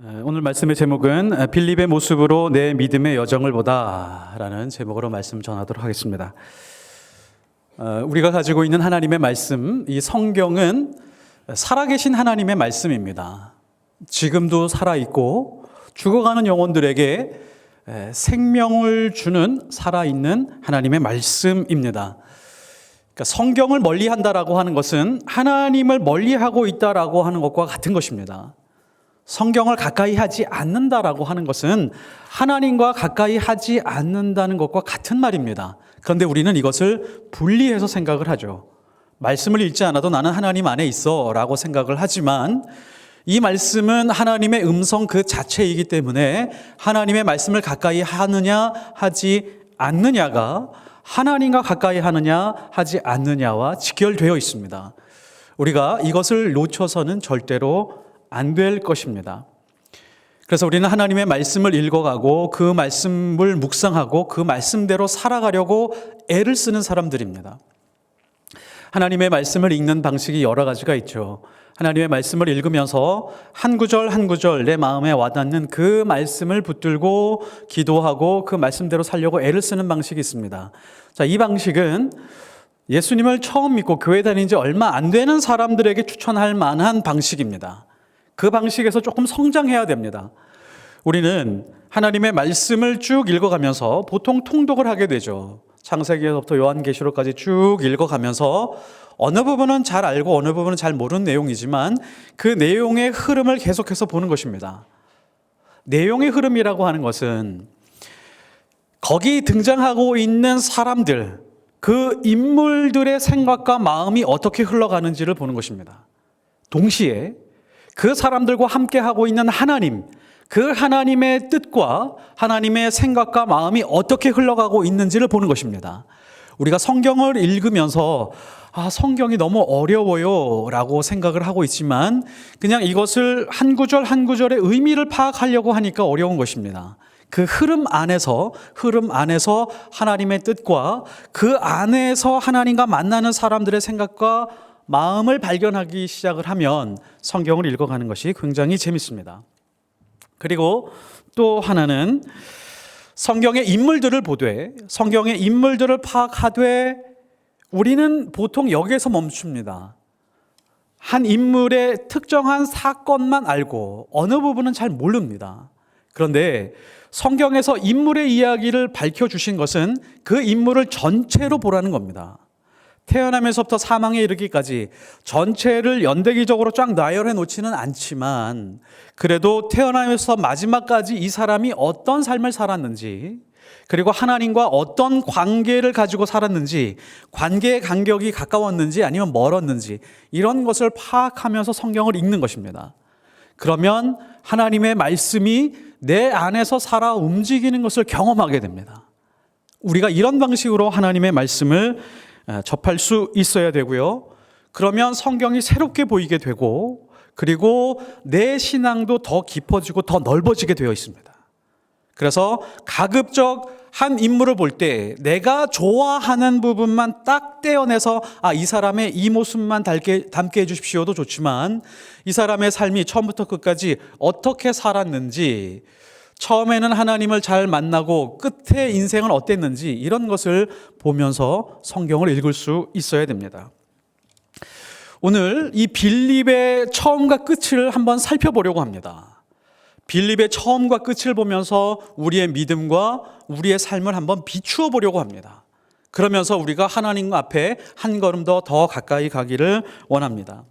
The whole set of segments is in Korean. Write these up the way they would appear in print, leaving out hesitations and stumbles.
오늘 말씀의 제목은 빌립의 모습으로 내 믿음의 여정을 보다 라는 제목으로 말씀 전하도록 하겠습니다. 우리가 가지고 있는 하나님의 말씀, 이 성경은 살아계신 하나님의 말씀입니다. 지금도 살아있고 죽어가는 영혼들에게 생명을 주는 살아있는 하나님의 말씀입니다. 그러니까 성경을 멀리한다라고 하는 것은 하나님을 멀리하고 있다라고 하는 것과 같은 것입니다. 성경을 가까이 하지 않는다라고 하는 것은 하나님과 가까이 하지 않는다는 것과 같은 말입니다. 그런데 우리는 이것을 분리해서 생각을 하죠. 말씀을 읽지 않아도 나는 하나님 안에 있어 라고 생각을 하지만 이 말씀은 하나님의 음성 그 자체이기 때문에 하나님의 말씀을 가까이 하느냐 하지 않느냐가 하나님과 가까이 하느냐 하지 않느냐와 직결되어 있습니다. 우리가 이것을 놓쳐서는 절대로 안 될 것입니다. 그래서 우리는 하나님의 말씀을 읽어가고 그 말씀을 묵상하고 그 말씀대로 살아가려고 애를 쓰는 사람들입니다. 하나님의 말씀을 읽는 방식이 여러 가지가 있죠. 하나님의 말씀을 읽으면서 한 구절 한 구절 내 마음에 와닿는 그 말씀을 붙들고 기도하고 그 말씀대로 살려고 애를 쓰는 방식이 있습니다. 자, 이 방식은 예수님을 처음 믿고 교회 다닌 지 얼마 안 되는 사람들에게 추천할 만한 방식입니다. 그 방식에서 조금 성장해야 됩니다. 우리는 하나님의 말씀을 쭉 읽어가면서 보통 통독을 하게 되죠. 창세기에서부터 요한계시록까지 쭉 읽어가면서 어느 부분은 잘 알고 어느 부분은 잘 모르는 내용이지만 그 내용의 흐름을 계속해서 보는 것입니다. 내용의 흐름이라고 하는 것은 거기 등장하고 있는 사람들, 그 인물들의 생각과 마음이 어떻게 흘러가는지를 보는 것입니다. 동시에 그 사람들과 함께 하고 있는 하나님, 그 하나님의 뜻과 하나님의 생각과 마음이 어떻게 흘러가고 있는지를 보는 것입니다. 우리가 성경을 읽으면서 성경이 너무 어려워요 라고 생각을 하고 있지만 그냥 이것을 한 구절 한 구절의 의미를 파악하려고 하니까 어려운 것입니다. 그 흐름 안에서 하나님의 뜻과 그 안에서 하나님과 만나는 사람들의 생각과 마음을 발견하기 시작을 하면 성경을 읽어가는 것이 굉장히 재밌습니다. 그리고 또 하나는 성경의 인물들을 보되 성경의 인물들을 파악하되 우리는 보통 여기에서 멈춥니다. 한 인물의 특정한 사건만 알고 어느 부분은 잘 모릅니다. 그런데 성경에서 인물의 이야기를 밝혀주신 것은 그 인물을 전체로 보라는 겁니다. 태어나면서부터 사망에 이르기까지 전체를 연대기적으로 쫙 나열해 놓지는 않지만 그래도 태어나면서 마지막까지 이 사람이 어떤 삶을 살았는지 그리고 하나님과 어떤 관계를 가지고 살았는지 관계의 간격이 가까웠는지 아니면 멀었는지 이런 것을 파악하면서 성경을 읽는 것입니다. 그러면 하나님의 말씀이 내 안에서 살아 움직이는 것을 경험하게 됩니다. 우리가 이런 방식으로 하나님의 말씀을 접할 수 있어야 되고요. 그러면 성경이 새롭게 보이게 되고 그리고 내 신앙도 더 깊어지고 더 넓어지게 되어 있습니다. 그래서 가급적 한 인물을 볼 때 내가 좋아하는 부분만 딱 떼어내서 이 사람의 이 모습만 담게 해주십시오도 좋지만 이 사람의 삶이 처음부터 끝까지 어떻게 살았는지 처음에는 하나님을 잘 만나고 끝에 인생은 어땠는지 이런 것을 보면서 성경을 읽을 수 있어야 됩니다. 오늘 이 빌립의 처음과 끝을 한번 살펴보려고 합니다. 빌립의 처음과 끝을 보면서 우리의 믿음과 우리의 삶을 한번 비추어 보려고 합니다. 그러면서 우리가 하나님 앞에 한 걸음 더 가까이 가기를 원합니다.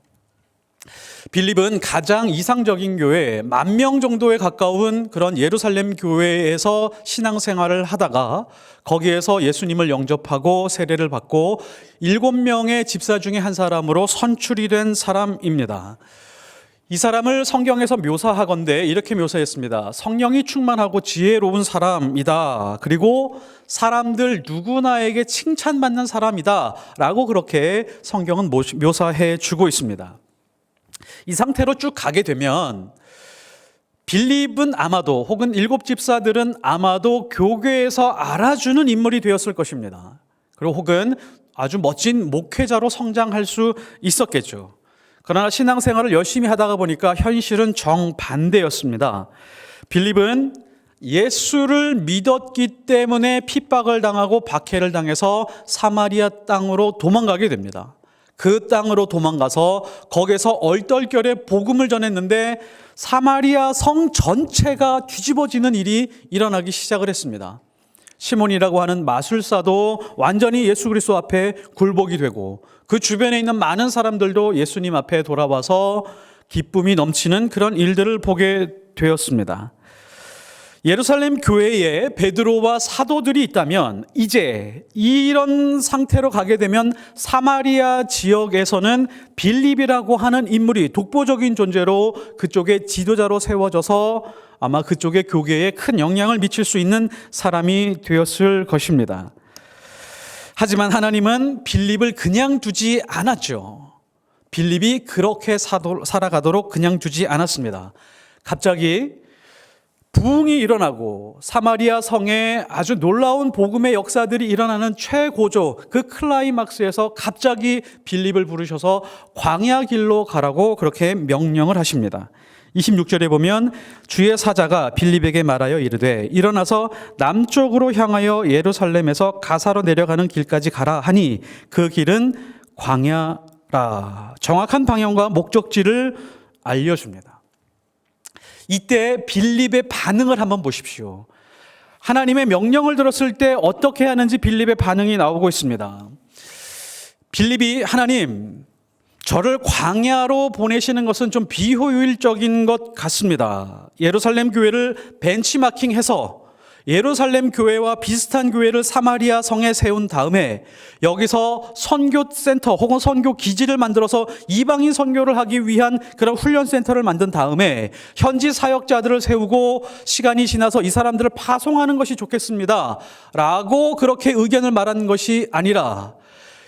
빌립은 가장 이상적인 교회, 10,000명 정도에 가까운 그런 예루살렘 교회에서 신앙생활을 하다가 거기에서 예수님을 영접하고 세례를 받고 7명의 집사 중에 한 사람으로 선출이 된 사람입니다. 이 사람을 성경에서 묘사하건대 이렇게 묘사했습니다. 성령이 충만하고 지혜로운 사람이다. 그리고 사람들 누구나에게 칭찬받는 사람이다. 라고 그렇게 성경은 묘사해 주고 있습니다. 이 상태로 쭉 가게 되면 빌립은 아마도 혹은 7 집사들은 아마도 교회에서 알아주는 인물이 되었을 것입니다. 그리고 혹은 아주 멋진 목회자로 성장할 수 있었겠죠. 그러나 신앙생활을 열심히 하다가 보니까 현실은 정반대였습니다. 빌립은 예수를 믿었기 때문에 핍박을 당하고 박해를 당해서 사마리아 땅으로 도망가게 됩니다. 그 땅으로 도망가서 거기서 얼떨결에 복음을 전했는데 사마리아 성 전체가 뒤집어지는 일이 일어나기 시작을 했습니다. 시몬이라고 하는 마술사도 완전히 예수 그리스도 앞에 굴복이 되고 그 주변에 있는 많은 사람들도 예수님 앞에 돌아와서 기쁨이 넘치는 그런 일들을 보게 되었습니다. 예루살렘 교회에 베드로와 사도들이 있다면 이제 이런 상태로 가게 되면 사마리아 지역에서는 빌립이라고 하는 인물이 독보적인 존재로 그쪽의 지도자로 세워져서 아마 그쪽의 교계에 큰 영향을 미칠 수 있는 사람이 되었을 것입니다. 하지만 하나님은 빌립을 그냥 두지 않았죠. 빌립이 그렇게 살아가도록 그냥 두지 않았습니다. 갑자기 부흥이 일어나고 사마리아 성에 아주 놀라운 복음의 역사들이 일어나는 최고조 그 클라이막스에서 갑자기 빌립을 부르셔서 광야 길로 가라고 그렇게 명령을 하십니다. 26절에 보면 주의 사자가 빌립에게 말하여 이르되 일어나서 남쪽으로 향하여 예루살렘에서 가사로 내려가는 길까지 가라 하니 그 길은 광야라. 정확한 방향과 목적지를 알려줍니다. 이때 빌립의 반응을 한번 보십시오. 하나님의 명령을 들었을 때 어떻게 하는지 빌립의 반응이 나오고 있습니다. 빌립이 하나님, 저를 광야로 보내시는 것은 좀 비효율적인 것 같습니다. 예루살렘 교회를 벤치마킹해서 예루살렘 교회와 비슷한 교회를 사마리아 성에 세운 다음에 여기서 선교센터 혹은 선교 기지를 만들어서 이방인 선교를 하기 위한 그런 훈련센터를 만든 다음에 현지 사역자들을 세우고 시간이 지나서 이 사람들을 파송하는 것이 좋겠습니다 라고 그렇게 의견을 말한 것이 아니라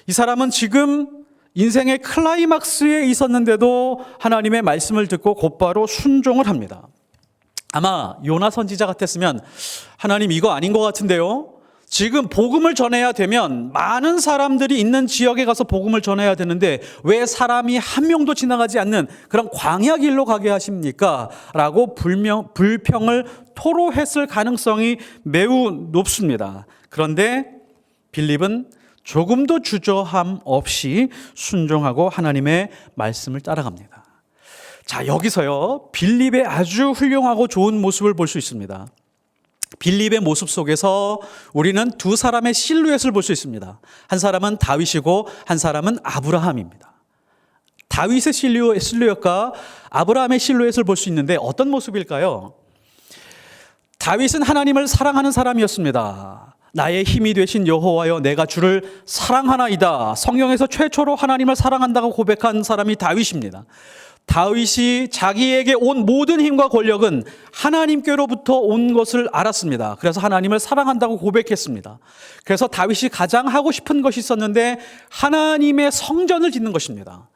이 사람은 지금 인생의 클라이막스에 있었는데도 하나님의 말씀을 듣고 곧바로 순종을 합니다. 아마 요나 선지자 같았으면 하나님 이거 아닌 것 같은데요. 지금 복음을 전해야 되면 많은 사람들이 있는 지역에 가서 복음을 전해야 되는데 왜 사람이 한 명도 지나가지 않는 그런 광야 길로 가게 하십니까? 라고 불평을 토로했을 가능성이 매우 높습니다. 그런데 빌립은 조금도 주저함 없이 순종하고 하나님의 말씀을 따라갑니다. 자, 여기서요, 빌립의 아주 훌륭하고 좋은 모습을 볼 수 있습니다. 빌립의 모습 속에서 우리는 두 사람의 실루엣을 볼 수 있습니다. 한 사람은 다윗이고 한 사람은 아브라함입니다. 다윗의 실루엣과 아브라함의 실루엣을 볼 수 있는데 어떤 모습일까요? 다윗은 하나님을 사랑하는 사람이었습니다. 나의 힘이 되신 여호와여 내가 주를 사랑하나이다. 성경에서 최초로 하나님을 사랑한다고 고백한 사람이 다윗입니다. 다윗이 자기에게 온 모든 힘과 권력은 하나님께로부터 온 것을 알았습니다. 그래서 하나님을 사랑한다고 고백했습니다. 그래서 다윗이 가장 하고 싶은 것이 있었는데 하나님의 성전을 짓는 것입니다.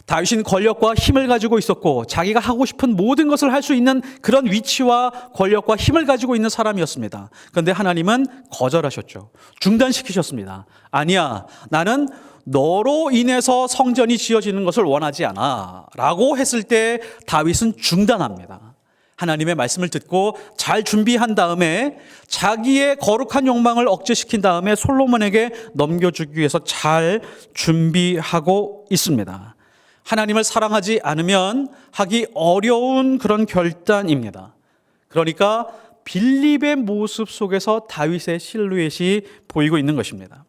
다윗은 권력과 힘을 가지고 있었고 자기가 하고 싶은 모든 것을 할 수 있는 그런 위치와 권력과 힘을 가지고 있는 사람이었습니다. 그런데 하나님은 거절하셨죠. 중단시키셨습니다. 아니야, 나는 너로 인해서 성전이 지어지는 것을 원하지 않아 라고 했을 때 다윗은 중단합니다. 하나님의 말씀을 듣고 잘 준비한 다음에 자기의 거룩한 욕망을 억제시킨 다음에 솔로몬에게 넘겨주기 위해서 잘 준비하고 있습니다. 하나님을 사랑하지 않으면 하기 어려운 그런 결단입니다. 그러니까 빌립의 모습 속에서 다윗의 실루엣이 보이고 있는 것입니다.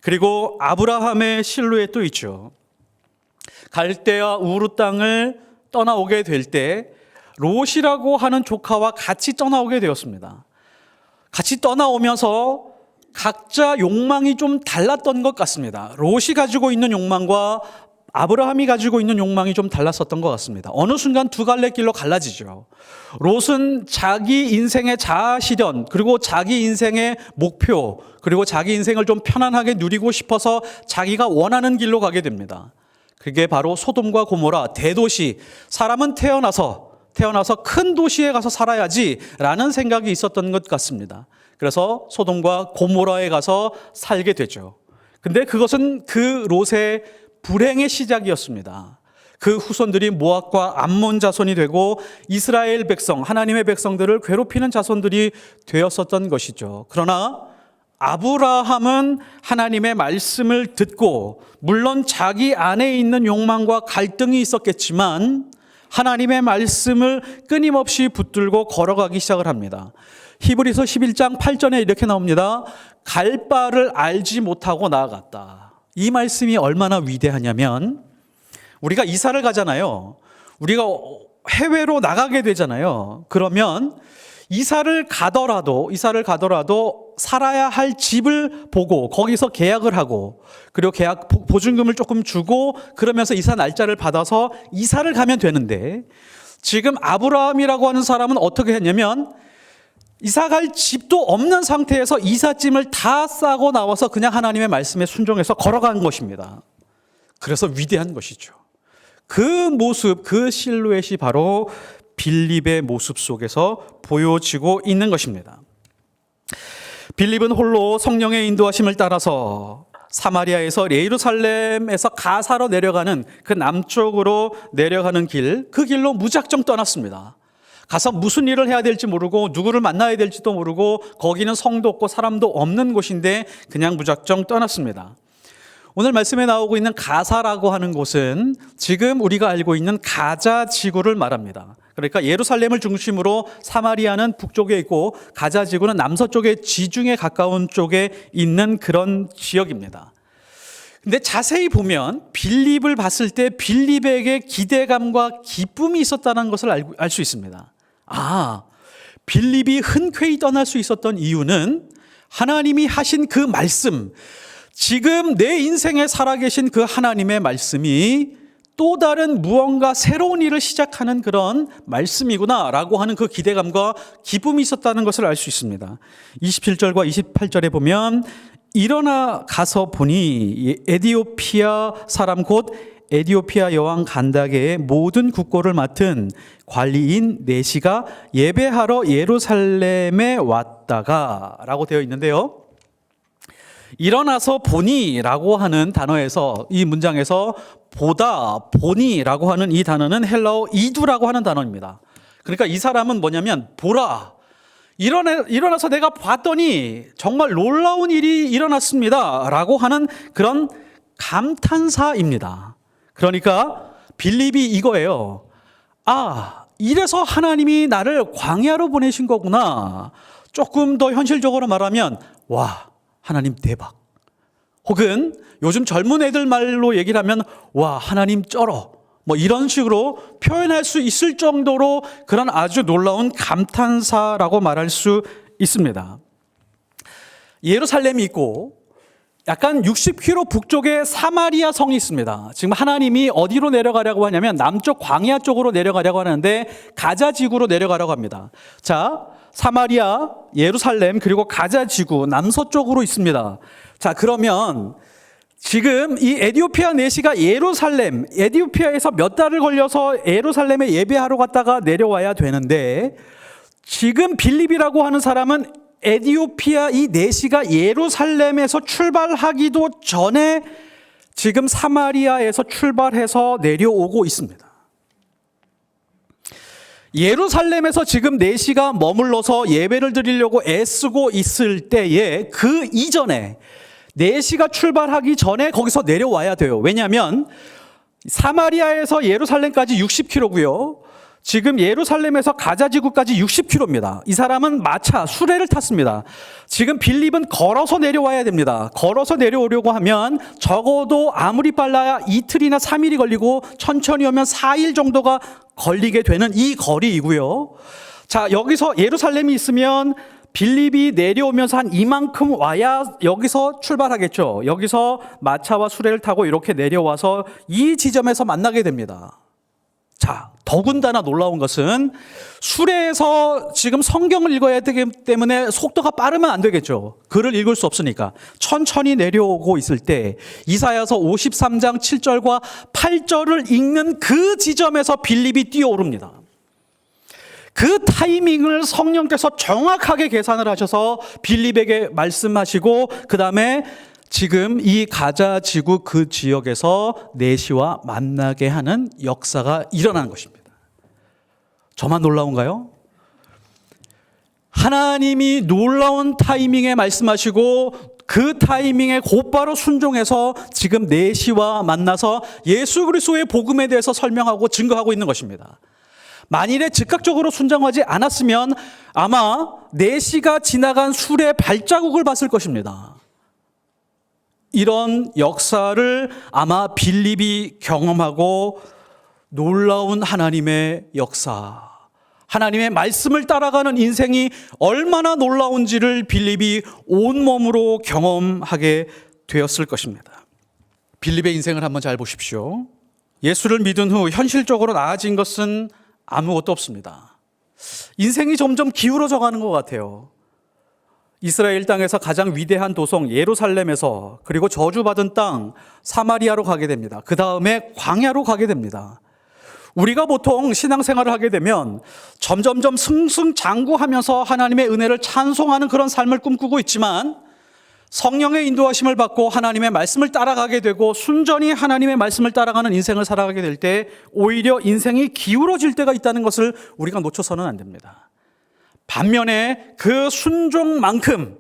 그리고 아브라함의 실루엣도 있죠. 갈대아 우르 땅을 떠나오게 될 때 롯이라고 하는 조카와 같이 떠나오게 되었습니다. 같이 떠나오면서 각자 욕망이 좀 달랐던 것 같습니다. 롯이 가지고 있는 욕망과 아브라함이 가지고 있는 욕망이 좀 달랐었던 것 같습니다. 어느 순간 두 갈래 길로 갈라지죠. 롯은 자기 인생의 자아실현, 그리고 자기 인생의 목표, 그리고 자기 인생을 좀 편안하게 누리고 싶어서 자기가 원하는 길로 가게 됩니다. 그게 바로 소돔과 고모라, 대도시. 사람은 태어나서 큰 도시에 가서 살아야지라는 생각이 있었던 것 같습니다. 그래서 소돔과 고모라에 가서 살게 되죠. 근데 그것은 그 롯의 불행의 시작이었습니다. 그 후손들이 모압과 암몬 자손이 되고 이스라엘 백성, 하나님의 백성들을 괴롭히는 자손들이 되었었던 것이죠. 그러나 아브라함은 하나님의 말씀을 듣고 물론 자기 안에 있는 욕망과 갈등이 있었겠지만 하나님의 말씀을 끊임없이 붙들고 걸어가기 시작을 합니다. 히브리서 11장 8절에 이렇게 나옵니다. 갈 바를 알지 못하고 나아갔다. 이 말씀이 얼마나 위대하냐면 우리가 이사를 가잖아요. 우리가 해외로 나가게 되잖아요. 그러면 이사를 가더라도 살아야 할 집을 보고 거기서 계약을 하고 그리고 계약 보증금을 조금 주고 그러면서 이사 날짜를 받아서 이사를 가면 되는데 지금 아브라함이라고 하는 사람은 어떻게 했냐면 이사 갈 집도 없는 상태에서 이삿짐을 다 싸고 나와서 그냥 하나님의 말씀에 순종해서 걸어간 것입니다. 그래서 위대한 것이죠. 그 모습, 그 실루엣이 바로 빌립의 모습 속에서 보여지고 있는 것입니다. 빌립은 홀로 성령의 인도하심을 따라서 사마리아에서 예루살렘에서 가사로 내려가는 그 남쪽으로 내려가는 길, 그 길로 무작정 떠났습니다. 가서 무슨 일을 해야 될지 모르고 누구를 만나야 될지도 모르고 거기는 성도 없고 사람도 없는 곳인데 그냥 무작정 떠났습니다. 오늘 말씀에 나오고 있는 가사라고 하는 곳은 지금 우리가 알고 있는 가자 지구를 말합니다. 그러니까 예루살렘을 중심으로 사마리아는 북쪽에 있고 가자 지구는 남서쪽에 지중해 가까운 쪽에 있는 그런 지역입니다. 근데 자세히 보면 빌립을 봤을 때 빌립에게 기대감과 기쁨이 있었다는 것을 알 수 있습니다. 빌립이 흔쾌히 떠날 수 있었던 이유는 하나님이 하신 그 말씀, 지금 내 인생에 살아계신 그 하나님의 말씀이 또 다른 무언가 새로운 일을 시작하는 그런 말씀이구나라고 하는 그 기대감과 기쁨이 있었다는 것을 알 수 있습니다. 27절과 28절에 보면 일어나 가서 보니 에디오피아 사람 곧 에디오피아 여왕 간다게의 모든 국고를 맡은 관리인 네시가 예배하러 예루살렘에 왔다가 라고 되어 있는데요. 일어나서 보니라고 하는 단어에서 이 문장에서 보다, 보니라고 하는 이 단어는 헬라어 이두라고 하는 단어입니다. 그러니까 이 사람은 뭐냐면 보라, 일어나서 내가 봤더니 정말 놀라운 일이 일어났습니다 라고 하는 그런 감탄사입니다. 그러니까 빌립이 이거예요. 이래서 하나님이 나를 광야로 보내신 거구나. 조금 더 현실적으로 말하면 와, 하나님 대박. 혹은 요즘 젊은 애들 말로 얘기를 하면 와, 하나님 쩔어. 뭐 이런 식으로 표현할 수 있을 정도로 그런 아주 놀라운 감탄사라고 말할 수 있습니다. 예루살렘이 있고 약간 60km 북쪽에 사마리아 성이 있습니다. 지금 하나님이 어디로 내려가려고 하냐면 남쪽 광야 쪽으로 내려가려고 하는데 가자 지구로 내려가려고 합니다. 자, 사마리아, 예루살렘 그리고 가자 지구 남서쪽으로 있습니다. 자, 그러면 지금 이 에디오피아 네시가 에디오피아에서 몇 달을 걸려서 예루살렘에 예배하러 갔다가 내려와야 되는데 지금 빌립이라고 하는 사람은 에디오피아 이 네시가 예루살렘에서 출발하기도 전에 지금 사마리아에서 출발해서 내려오고 있습니다. 예루살렘에서 지금 네시가 머물러서 예배를 드리려고 애쓰고 있을 때에 그 이전에 네시가 출발하기 전에 거기서 내려와야 돼요. 왜냐하면 사마리아에서 예루살렘까지 60km고요. 지금 예루살렘에서 가자지구까지 60km입니다. 이 사람은 마차, 수레를 탔습니다. 지금 빌립은 걸어서 내려와야 됩니다. 걸어서 내려오려고 하면 적어도 아무리 빨라야 이틀이나 3일이 걸리고 천천히 오면 4일 정도가 걸리게 되는 이 거리이고요. 자, 여기서 예루살렘이 있으면 빌립이 내려오면서 한 이만큼 와야 여기서 출발하겠죠. 여기서 마차와 수레를 타고 이렇게 내려와서 이 지점에서 만나게 됩니다. 자, 더군다나 놀라운 것은 수레에서 지금 성경을 읽어야 되기 때문에 속도가 빠르면 안 되겠죠. 글을 읽을 수 없으니까. 천천히 내려오고 있을 때 이사야서 53장 7절과 8절을 읽는 그 지점에서 빌립이 뛰어오릅니다. 그 타이밍을 성령께서 정확하게 계산을 하셔서 빌립에게 말씀하시고 그 다음에 지금 이 가자 지구 그 지역에서 내시와 만나게 하는 역사가 일어나는 것입니다. 저만 놀라운가요? 하나님이 놀라운 타이밍에 말씀하시고 그 타이밍에 곧바로 순종해서 지금 내시와 만나서 예수 그리스도의 복음에 대해서 설명하고 증거하고 있는 것입니다. 만일에 즉각적으로 순종하지 않았으면 아마 내시가 지나간 술의 발자국을 봤을 것입니다. 이런 역사를 아마 빌립이 경험하고 놀라운 하나님의 역사, 하나님의 말씀을 따라가는 인생이 얼마나 놀라운지를 빌립이 온몸으로 경험하게 되었을 것입니다. 빌립의 인생을 한번 잘 보십시오. 예수를 믿은 후 현실적으로 나아진 것은 아무것도 없습니다. 인생이 점점 기울어져 가는 것 같아요. 이스라엘 땅에서 가장 위대한 도성 예루살렘에서, 그리고 저주받은 땅 사마리아로 가게 됩니다. 그 다음에 광야로 가게 됩니다. 우리가 보통 신앙생활을 하게 되면 점점점 승승장구하면서 하나님의 은혜를 찬송하는 그런 삶을 꿈꾸고 있지만, 성령의 인도하심을 받고 하나님의 말씀을 따라가게 되고 순전히 하나님의 말씀을 따라가는 인생을 살아가게 될 때 오히려 인생이 기울어질 때가 있다는 것을 우리가 놓쳐서는 안 됩니다. 반면에 그 순종만큼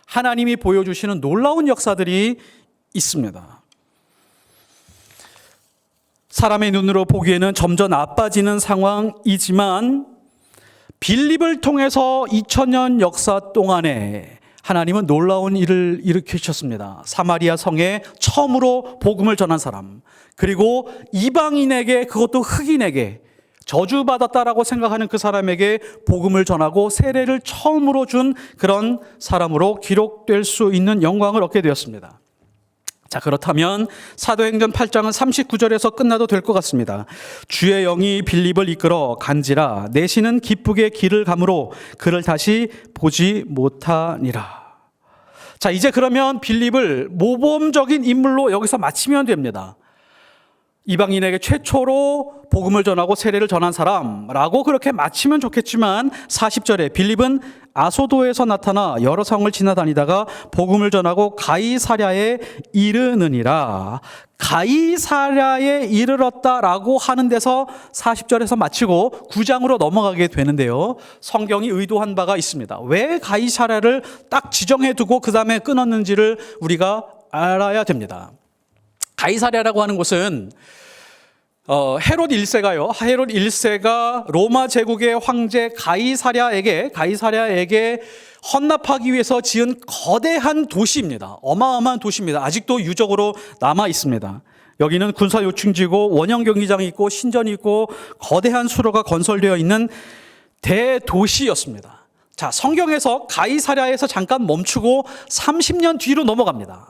하나님이 보여주시는 놀라운 역사들이 있습니다. 사람의 눈으로 보기에는 점점 나빠지는 상황이지만 빌립을 통해서 2000년 역사 동안에 하나님은 놀라운 일을 일으키셨습니다. 사마리아 성에 처음으로 복음을 전한 사람, 그리고 이방인에게, 그것도 흑인에게 저주받았다라고 생각하는 그 사람에게 복음을 전하고 세례를 처음으로 준 그런 사람으로 기록될 수 있는 영광을 얻게 되었습니다. 자, 그렇다면 사도행전 8장은 39절에서 끝나도 될 것 같습니다. 주의 영이 빌립을 이끌어 간지라 내시는 기쁘게 길을 가므로 그를 다시 보지 못하니라. 자, 이제 그러면 빌립을 모범적인 인물로 여기서 마치면 됩니다. 이방인에게 최초로 복음을 전하고 세례를 전한 사람라고 그렇게 마치면 좋겠지만 40절에 빌립은 아소도에서 나타나 여러 성을 지나다니다가 복음을 전하고 가이사랴에 이르느니라. 가이사랴에 이르렀다라고 하는 데서 40절에서 마치고 9장으로 넘어가게 되는데요. 성경이 의도한 바가 있습니다. 왜 가이사랴를 딱 지정해 두고 그 다음에 끊었는지를 우리가 알아야 됩니다. 가이사랴라고 하는 곳은 헤롯 1세가 로마 제국의 황제 가이사랴에게 헌납하기 위해서 지은 거대한 도시입니다. 어마어마한 도시입니다. 아직도 유적으로 남아 있습니다. 여기는 군사 요충지고 원형 경기장이 있고 신전이 있고 거대한 수로가 건설되어 있는 대도시였습니다. 자, 성경에서 가이사랴에서 잠깐 멈추고 30년 뒤로 넘어갑니다.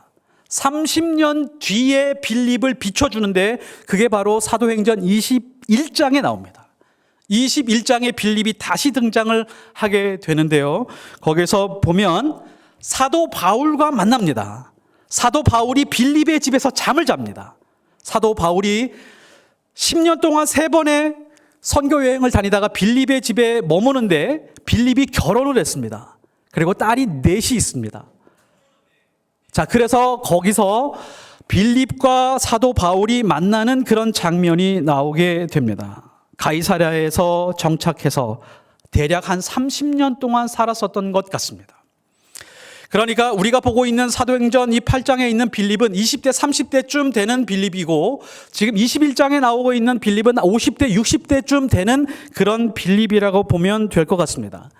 30년 뒤에 빌립을 비춰주는데 그게 바로 사도행전 21장에 나옵니다. 21장에 빌립이 다시 등장을 하게 되는데요. 거기서 보면 사도 바울과 만납니다. 사도 바울이 빌립의 집에서 잠을 잡니다. 사도 바울이 10년 동안 3번의 선교 여행을 다니다가 빌립의 집에 머무는데 빌립이 결혼을 했습니다. 그리고 딸이 4이 있습니다. 자, 그래서 거기서 빌립과 사도 바울이 만나는 그런 장면이 나오게 됩니다. 가이사랴에서 정착해서 대략 한 30년 동안 살았었던 것 같습니다. 그러니까 우리가 보고 있는 사도행전 이 8장에 있는 빌립은 20대, 30대쯤 되는 빌립이고 지금 21장에 나오고 있는 빌립은 50대, 60대쯤 되는 그런 빌립이라고 보면 될 것 같습니다.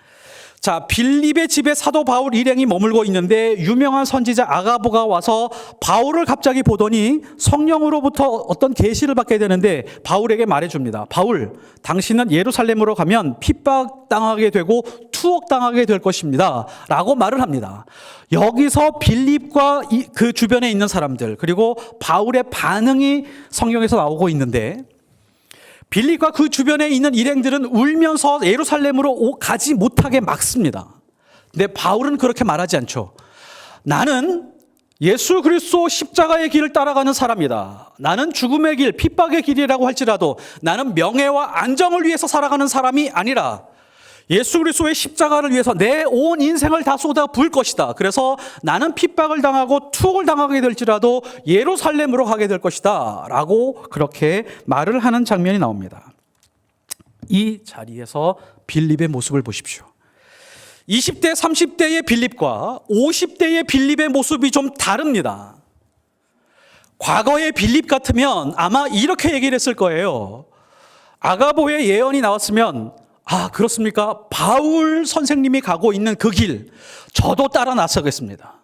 자, 빌립의 집에 사도 바울 일행이 머물고 있는데 유명한 선지자 아가보가 와서 바울을 갑자기 보더니 성령으로부터 어떤 계시를 받게 되는데 바울에게 말해줍니다. 바울, 당신은 예루살렘으로 가면 핍박당하게 되고 투옥당하게 될 것입니다 라고 말을 합니다. 여기서 빌립과 그 주변에 있는 사람들, 그리고 바울의 반응이 성경에서 나오고 있는데, 빌립과 그 주변에 있는 일행들은 울면서 예루살렘으로 가지 못하게 막습니다. 근데 바울은 그렇게 말하지 않죠. 나는 예수 그리스도 십자가의 길을 따라가는 사람이다. 나는 죽음의 길, 핍박의 길이라고 할지라도 나는 명예와 안정을 위해서 살아가는 사람이 아니라 예수 그리스도의 십자가를 위해서 내 온 인생을 다 쏟아 부을 것이다. 그래서 나는 핍박을 당하고 투옥을 당하게 될지라도 예루살렘으로 가게 될 것이다 라고 그렇게 말을 하는 장면이 나옵니다. 이 자리에서 빌립의 모습을 보십시오. 20대 30대의 빌립과 50대의 빌립의 모습이 좀 다릅니다. 과거의 빌립 같으면 아마 이렇게 얘기를 했을 거예요. 아가보의 예언이 나왔으면 아, 그렇습니까? 바울 선생님이 가고 있는 그 길, 저도 따라 나서겠습니다.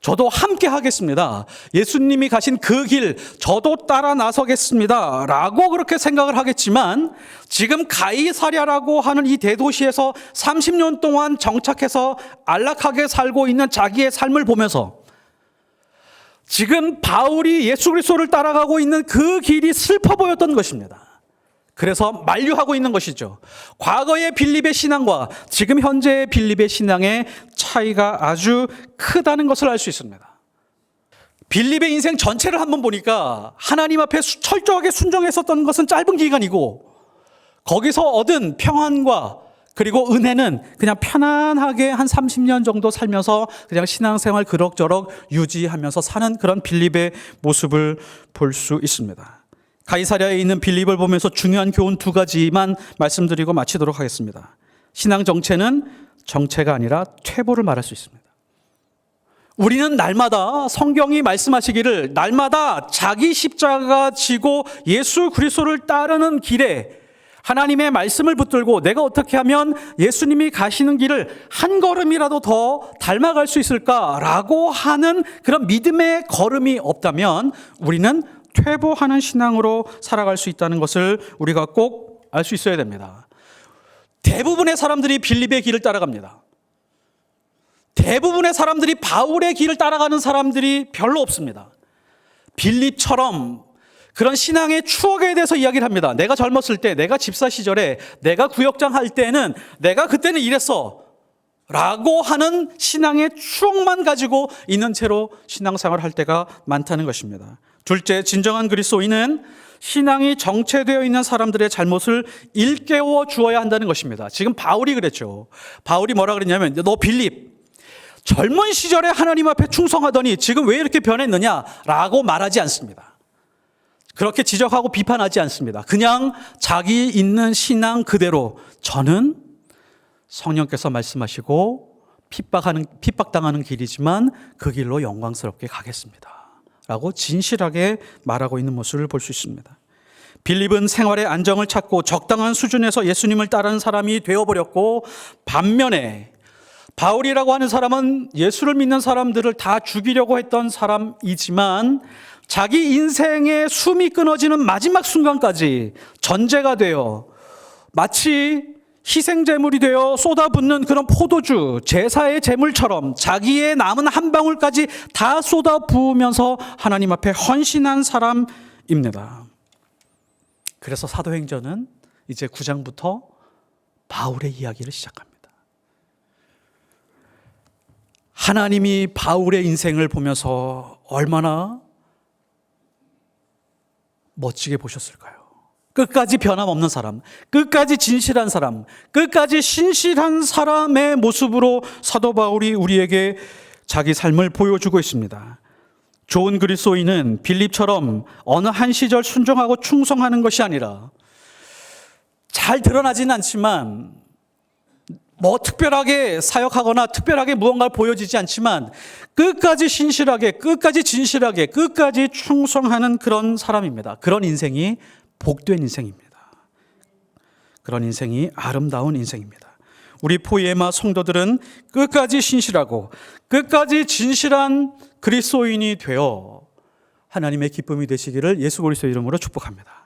저도 함께 하겠습니다. 예수님이 가신 그 길, 저도 따라 나서겠습니다. 라고 그렇게 생각을 하겠지만, 지금 가이사랴라고 하는 이 대도시에서 30년 동안 정착해서 안락하게 살고 있는 자기의 삶을 보면서, 지금 바울이 예수 그리스도를 따라가고 있는 그 길이 슬퍼 보였던 것입니다. 그래서 만류하고 있는 것이죠. 과거의 빌립의 신앙과 지금 현재의 빌립의 신앙의 차이가 아주 크다는 것을 알 수 있습니다. 빌립의 인생 전체를 한번 보니까 하나님 앞에 철저하게 순종했었던 것은 짧은 기간이고, 거기서 얻은 평안과 그리고 은혜는 그냥 편안하게 한 30년 정도 살면서 그냥 신앙생활 그럭저럭 유지하면서 사는 그런 빌립의 모습을 볼 수 있습니다. 가이사랴에 있는 빌립을 보면서 중요한 교훈 두 가지만 말씀드리고 마치도록 하겠습니다. 신앙 정체는 정체가 아니라 퇴보를 말할 수 있습니다. 우리는 날마다 성경이 말씀하시기를 날마다 자기 십자가 지고 예수 그리스도를 따르는 길에 하나님의 말씀을 붙들고 내가 어떻게 하면 예수님이 가시는 길을 한 걸음이라도 더 닮아갈 수 있을까라고 하는 그런 믿음의 걸음이 없다면 우리는 퇴보하는 신앙으로 살아갈 수 있다는 것을 우리가 꼭 알 수 있어야 됩니다. 대부분의 사람들이 빌립의 길을 따라갑니다. 대부분의 사람들이 바울의 길을 따라가는 사람들이 별로 없습니다. 빌립처럼 그런 신앙의 추억에 대해서 이야기를 합니다. 내가 젊었을 때, 내가 집사 시절에, 내가 구역장 할 때는, 내가 그때는 이랬어 라고 하는 신앙의 추억만 가지고 있는 채로 신앙생활을 할 때가 많다는 것입니다. 둘째, 진정한 그리스도인은 신앙이 정체되어 있는 사람들의 잘못을 일깨워 주어야 한다는 것입니다. 지금 바울이 그랬죠. 바울이 뭐라 그랬냐면, 너 빌립, 젊은 시절에 하나님 앞에 충성하더니 지금 왜 이렇게 변했느냐라고 말하지 않습니다. 그렇게 지적하고 비판하지 않습니다. 그냥 자기 있는 신앙 그대로 저는 성령께서 말씀하시고 핍박당하는 길이지만 그 길로 영광스럽게 가겠습니다 라고 진실하게 말하고 있는 모습을 볼 수 있습니다. 빌립은 생활의 안정을 찾고 적당한 수준에서 예수님을 따르는 사람이 되어버렸고, 반면에 바울이라고 하는 사람은 예수를 믿는 사람들을 다 죽이려고 했던 사람이지만 자기 인생의 숨이 끊어지는 마지막 순간까지 전제가 되어 마치 희생제물이 되어 쏟아붓는 그런 포도주, 제사의 제물처럼 자기의 남은 한 방울까지 다 쏟아부으면서 하나님 앞에 헌신한 사람입니다. 그래서 사도행전은 이제 9장부터 바울의 이야기를 시작합니다. 하나님이 바울의 인생을 보면서 얼마나 멋지게 보셨을까요? 끝까지 변함없는 사람, 끝까지 진실한 사람, 끝까지 신실한 사람의 모습으로 사도 바울이 우리에게 자기 삶을 보여주고 있습니다. 좋은 그리스도인은 빌립처럼 어느 한 시절 순종하고 충성하는 것이 아니라 잘 드러나지는 않지만 특별하게 사역하거나 특별하게 무언가를 보여지지 않지만 끝까지 신실하게, 끝까지 진실하게, 끝까지 충성하는 그런 사람입니다. 그런 인생이 복된 인생입니다. 그런 인생이 아름다운 인생입니다. 우리 포이에마 성도들은 끝까지 신실하고 끝까지 진실한 그리스도인이 되어 하나님의 기쁨이 되시기를 예수 그리스도 이름으로 축복합니다.